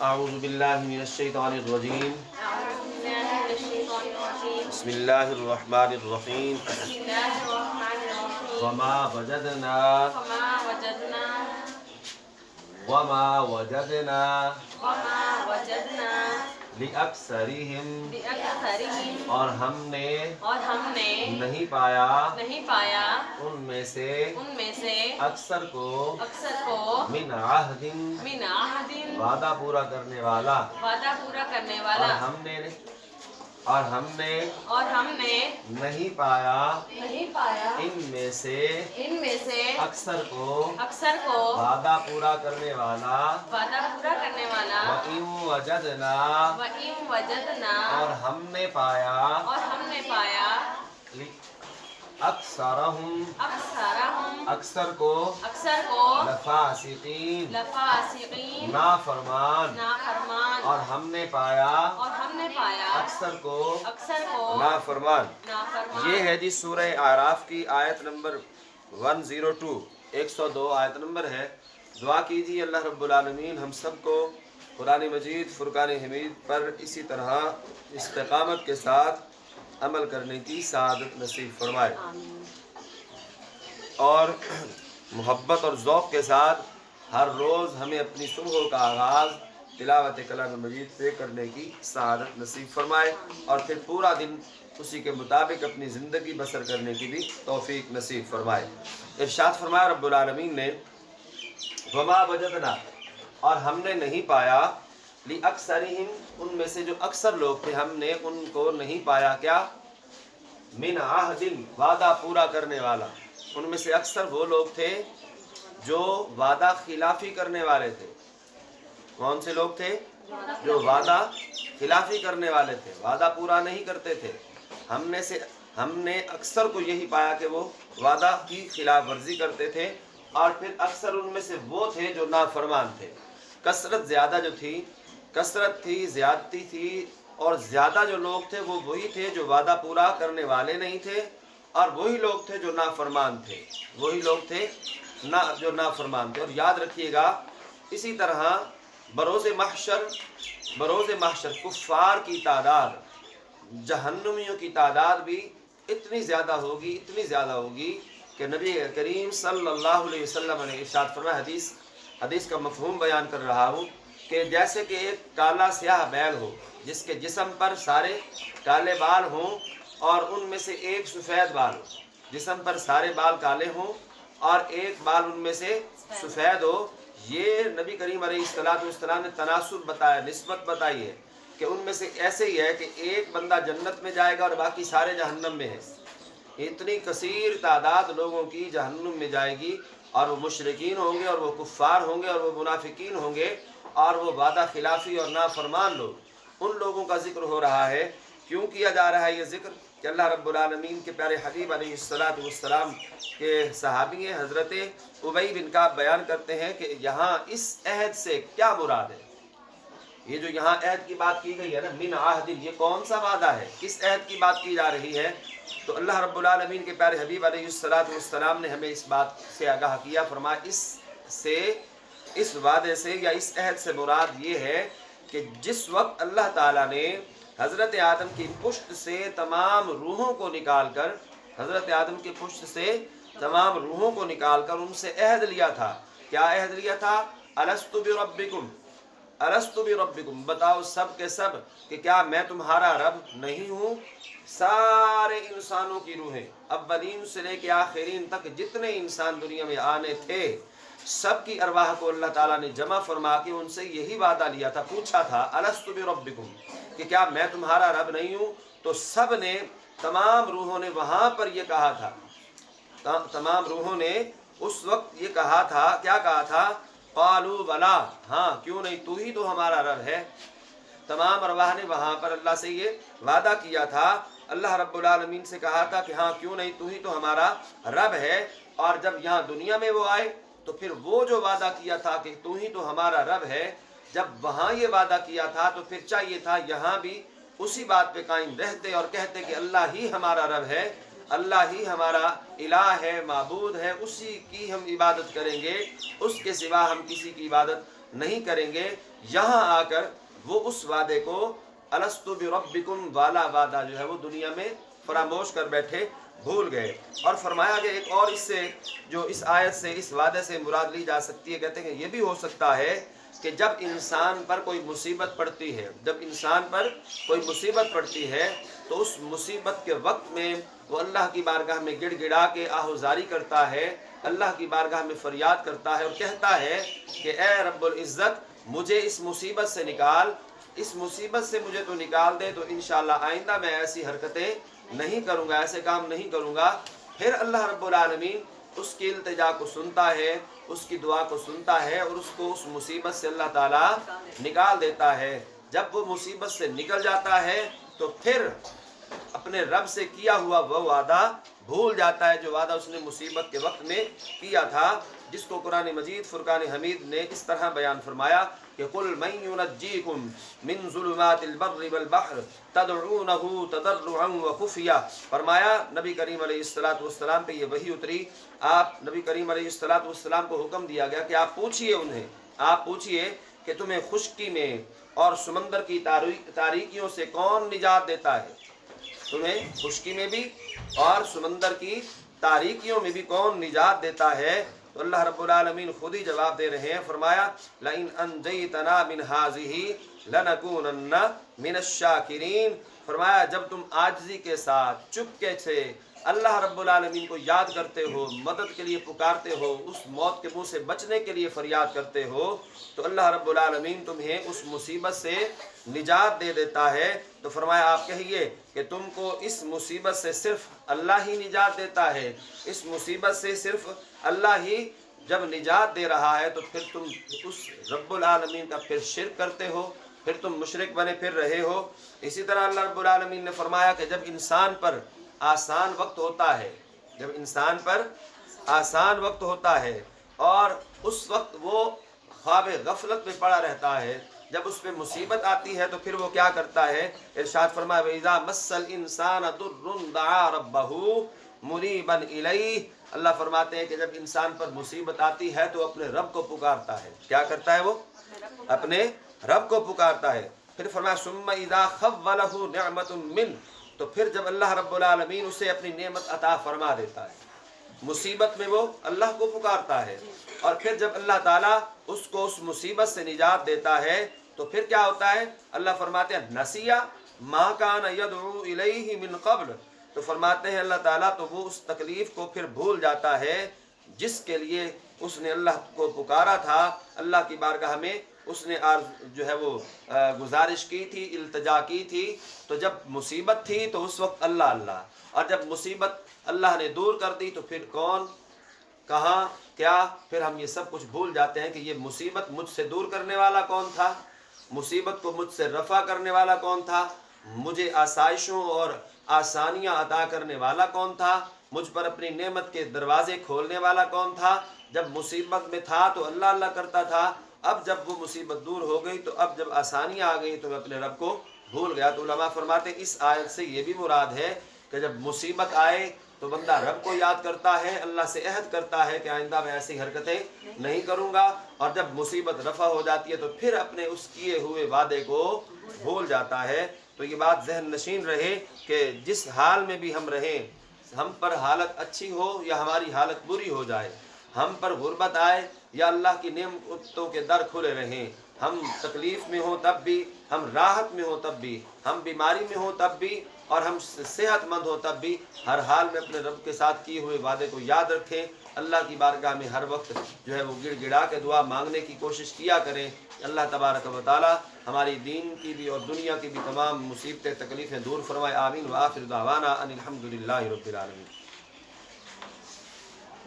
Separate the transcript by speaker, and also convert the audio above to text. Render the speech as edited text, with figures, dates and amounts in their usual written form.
Speaker 1: اعوذ باللہ من الشیطان الرجیم بسم اللہ الرحمن الرحیم وما وجدنا لأکثرہم اور ہم نے نہیں پایا ان میں سے اکثر کو من عہد وعدہ پورا کرنے والا اور ہم نے نہیں پایا ان میں سے اکثر کو وعدہ پورا کرنے والا وَإِن وَجَدْنَا اور ہم نے پایا اکثرہم اکثر کو لفاسقین نافرمان اور ہم نے پایا اکثر کو نافرمان۔ یہ ہے جی سورہ اعراف کی آیت نمبر 102 102 آیت نمبر ہے۔ دعا کیجیے اللہ رب العالمین ہم سب کو قرآن مجید فرقان حمید پر اسی طرح استقامت کے ساتھ عمل کرنے کی سعادت نصیب فرمائے، اور محبت اور ذوق کے ساتھ ہر روز ہمیں اپنی صبح کا آغاز تلاوت کلام مجید سے کرنے کی سعادت نصیب فرمائے، اور پھر پورا دن اسی کے مطابق اپنی زندگی بسر کرنے کی بھی توفیق نصیب فرمائے۔ ارشاد فرمایا رب العالمین نے وما وجدنا اور ہم نے نہیں پایا لأکثرہم ان میں سے جو اکثر لوگ تھے ہم نے ان کو نہیں پایا کیا من عہد وعدہ پورا کرنے والا۔ ان میں سے اکثر وہ لوگ تھے جو وعدہ خلافی کرنے والے تھے۔ کون سے لوگ تھے؟ جو وعدہ خلافی کرنے والے تھے، وعدہ پورا نہیں کرتے تھے۔ ہم نے اکثر کو یہی پایا کہ وہ وعدہ کی خلاف ورزی کرتے تھے، اور پھر اکثر ان میں سے وہ تھے جو نافرمان تھے۔ کثرت زیادہ جو تھی، کثرت تھی، زیادتی تھی، اور زیادہ جو لوگ تھے وہ وہی تھے جو وعدہ پورا کرنے والے نہیں تھے، اور وہی لوگ تھے جو نافرمان تھے، وہی لوگ تھے جو نافرمان تھے۔ اور یاد رکھیے گا اسی طرح بروز محشر کفار کی تعداد، جہنمیوں کی تعداد بھی اتنی زیادہ ہوگی کہ نبی کریم صلی اللہ علیہ وسلم نے ارشاد فرمایا، حدیث کا مفہوم بیان کر رہا ہوں، کہ جیسے کہ ایک کالا سیاہ بیل ہو جس کے جسم پر سارے کالے بال ہوں اور ان میں سے ایک سفید بال ہو، جسم پر سارے بال کالے ہوں اور ایک بال ان میں سے سفید ہو۔ یہ نبی کریم علیہ السلام نے تناسب بتایا، نسبت بتائی ہے کہ ان میں سے ایسے ہی ہے کہ ایک بندہ جنت میں جائے گا اور باقی سارے جہنم میں ہیں۔ اتنی کثیر تعداد لوگوں کی جہنم میں جائے گی، اور وہ مشرکین ہوں گے، اور وہ کفار ہوں گے، اور وہ منافقین ہوں گے، اور وہ وعدہ خلافی اور نافرمان لوگ۔ ان لوگوں کا ذکر ہو رہا ہے۔ کیوں کیا جا رہا ہے یہ ذکر؟ کہ اللہ رب العالمین کے پیارے حبیب علیہ السلام کے صحابی حضرت ابی بن کعب بیان کرتے ہیں کہ یہاں اس عہد سے کیا مراد ہے۔ یہ جو یہاں عہد کی بات کی گئی ہے نا، من عہد، یہ کون سا وعدہ ہے، کس عہد کی بات کی جا رہی ہے؟ تو اللہ رب العالمین کے پیارے حبیب علیہ السلام نے ہمیں اس بات سے آگاہ کیا، فرمایا اس وعدے سے یا اس عہد سے مراد یہ ہے کہ جس وقت اللہ تعالیٰ نے حضرت آدم کی پشت سے تمام روحوں کو نکال کر ان سے عہد لیا تھا۔ کیا عہد لیا تھا؟ الست بربکم، بتاؤ سب کے سب کہ کیا میں تمہارا رب نہیں ہوں؟ سارے انسانوں کی روحیں اولین سے لے کے آخرین تک جتنے انسان دنیا میں آنے تھے سب کی ارواح کو اللہ تعالیٰ نے جمع فرما کے ان سے یہی وعدہ لیا تھا، پوچھا تھا الست بربکم کہ کیا میں تمہارا رب نہیں ہوں؟ تو سب نے، تمام روحوں نے وہاں پر یہ کہا تھا، تمام روحوں نے اس وقت یہ کہا تھا، کیا کہا تھا؟ قالوا بلا، ہاں کیوں نہیں، تو ہی تو ہمارا رب ہے۔ تمام ارواح نے وہاں پر اللہ سے یہ وعدہ کیا تھا، اللہ رب العالمین سے کہا تھا کہ ہاں کیوں نہیں، تو ہی تو ہمارا رب ہے۔ اور جب یہاں دنیا میں وہ آئے تو پھر وہ جو وعدہ کیا تھا کہ تو ہی تو ہمارا رب ہے، جب وہاں یہ وعدہ کیا تھا تو پھر چاہیے تھا یہاں بھی اسی بات پہ قائم رہتے اور کہتے کہ اللہ ہی ہمارا رب ہے، اللہ ہی ہمارا الہ ہے، معبود ہے، اسی کی ہم عبادت کریں گے، اس کے سوا ہم کسی کی عبادت نہیں کریں گے، یہاں آ کر وہ اس وعدے کو الستو بربکم والا وعدہ جو ہے وہ دنیا میں فراموش کر بیٹھے، بھول گئے۔ اور فرمایا کہ ایک اور اس سے جو اس آیت سے اس وعدے سے مراد لی جا سکتی ہے، کہتے ہیں کہ یہ بھی ہو سکتا ہے کہ جب انسان پر کوئی مصیبت پڑتی ہے، جب انسان پر کوئی مصیبت پڑتی ہے تو اس مصیبت کے وقت میں وہ اللہ کی بارگاہ میں گڑ گڑا کے آہوزاری کرتا ہے، اللہ کی بارگاہ میں فریاد کرتا ہے اور کہتا ہے کہ اے رب العزت مجھے اس مصیبت سے نکال، اس مصیبت سے مجھے تو نکال دے، تو انشاءاللہ آئندہ میں ایسی حرکتیں نہیں کروں گا، ایسے کام نہیں کروں گا۔ پھر اللہ رب العالمین اس کی التجا کو سنتا ہے، اس کی دعا کو سنتا ہے اور اس کو اس مصیبت سے اللہ تعالیٰ نکال دیتا ہے۔ جب وہ مصیبت سے نکل جاتا ہے تو پھر اپنے رب سے کیا ہوا وہ وعدہ بھول جاتا ہے، جو وعدہ اس نے مصیبت کے وقت میں کیا تھا، جس کو قرآن مجید فرقان حمید نے اس طرح بیان فرمایا کہ قُلْ مَن يُنَجِّيكُم مِّن ظُلُمَاتِ الْبَرِّ وَالْبَحْرِ تَدْعُونَهُ تَضَرُّعًا وَخُفْيًا۔ فرمایا نبی کریم علیہ السلام پہ یہ وحی اتری، آپ نبی کریم علیہ السلام کو حکم دیا گیا کہ آپ پوچھئے انہیں، آپ پوچھئے کہ تمہیں خشکی میں اور سمندر کی تاریکیوں سے کون نجات دیتا ہے، تمہیں خشکی میں بھی اور سمندر کی تاریکیوں میں بھی کون نجات دیتا ہے؟ تو اللہ رب العالمین خود ہی جواب دے رہے ہیں، فرمایا لَإِنْ أَنْجَيْتَنَا مِنْ هَٰذِهِ لَنَكُونَنَّ مِنَ الشَّاكِرِينَ۔ فرمایا جب تم عاجزی کے ساتھ چپکے سے اللہ رب العالمین کو یاد کرتے ہو، مدد کے لیے پکارتے ہو، اس موت کے منہ سے بچنے کے لیے فریاد کرتے ہو، تو اللہ رب العالمین تمہیں اس مصیبت سے نجات دے دیتا ہے۔ تو فرمایا آپ کہیے کہ تم کو اس مصیبت سے صرف اللہ ہی نجات دیتا ہے، اس مصیبت سے صرف اللہ ہی جب نجات دے رہا ہے تو پھر تم اس رب العالمین کا پھر شرک کرتے ہو، پھر تم مشرک بنے پھر رہے ہو۔ اسی طرح اللہ رب العالمین نے فرمایا کہ جب انسان پر آسان وقت ہوتا ہے، جب انسان پر آسان وقت ہوتا ہے اور اس وقت وہ خواب غفلت میں پڑا رہتا ہے، جب اس پہ مصیبت آتی ہے تو پھر وہ کیا کرتا ہے؟ ارشاد فرمایا وَإِذَا مَسَّ الْإِنسَانَ ضُرٌّ دَعَا رَبَّهُ مُنِيبًا إِلَيْهِ۔ اللہ فرماتے ہیں کہ جب انسان پر مصیبت آتی ہے تو اپنے رب کو پکارتا ہے، کیا کرتا ہے وہ؟ اپنے رب کو پکارتا ہے۔ پھر فرمایا ثُمَّ إِذَا خَوَّلَهُ نِعْمَةٌ مِّنْهُ، تو پھر جب اللہ رب العالمین اسے اپنی نعمت عطا فرما دیتا ہے، مصیبت میں وہ اللہ کو پکارتا ہے، اور پھر جب اللہ تعالیٰ اس کو اس مصیبت سے نجات دیتا ہے تو پھر کیا ہوتا ہے؟ اللہ فرماتے ہیں نسیہ ما کان یدعو الیہ من قبل، تو فرماتے ہیں اللہ تعالیٰ تو وہ اس تکلیف کو پھر بھول جاتا ہے جس کے لیے اس نے اللہ کو پکارا تھا، اللہ کی بارگاہ میں اس نے جو ہے وہ گزارش کی تھی، التجا کی تھی۔ تو جب مصیبت تھی تو اس وقت اللہ اللہ، اور جب مصیبت اللہ نے دور کر دی تو پھر کون، کہاں، کیا، پھر ہم یہ سب کچھ بھول جاتے ہیں کہ یہ مصیبت مجھ سے دور کرنے والا کون تھا، مصیبت کو مجھ سے رفع کرنے والا کون تھا، مجھے آسائشوں اور آسانیاں عطا کرنے والا کون تھا، مجھ پر اپنی نعمت کے دروازے کھولنے والا کون تھا۔ جب مصیبت میں تھا تو اللہ اللہ کرتا تھا، اب جب وہ مصیبت دور ہو گئی تو اب جب آسانیاں آ گئی تو میں اپنے رب کو بھول گیا۔ تو علماء فرماتے ہیں اس آیت سے یہ بھی مراد ہے کہ جب مصیبت آئے تو بندہ رب کو یاد کرتا ہے، اللہ سے عہد کرتا ہے کہ آئندہ میں ایسی حرکتیں نہیں کروں گا، اور جب مصیبت رفع ہو جاتی ہے تو پھر اپنے اس کیے ہوئے وعدے کو بھول جاتا ہے۔ تو یہ بات ذہن نشین رہے کہ جس حال میں بھی ہم رہیں، ہم پر حالت اچھی ہو یا ہماری حالت بری ہو جائے، ہم پر غربت آئے یا اللہ کی نعمتوں کے در کھلے رہیں، ہم تکلیف میں ہوں تب بھی، ہم راحت میں ہوں تب بھی، ہم بیماری میں ہوں تب بھی، اور ہم صحت مند ہو تب بھی، ہر حال میں اپنے رب کے ساتھ کیے ہوئے وعدے کو یاد رکھیں، اللہ کی بارگاہ میں ہر وقت جو ہے وہ گڑ گڑا کے دعا مانگنے کی کوشش کیا کریں۔ اللہ تبارک و تعالی ہماری دین کی بھی اور دنیا کی بھی تمام مصیبتیں تکلیفیں دور فرمائے، آمین۔ وآخر دعوانا ان الحمد للہ رب العالمین۔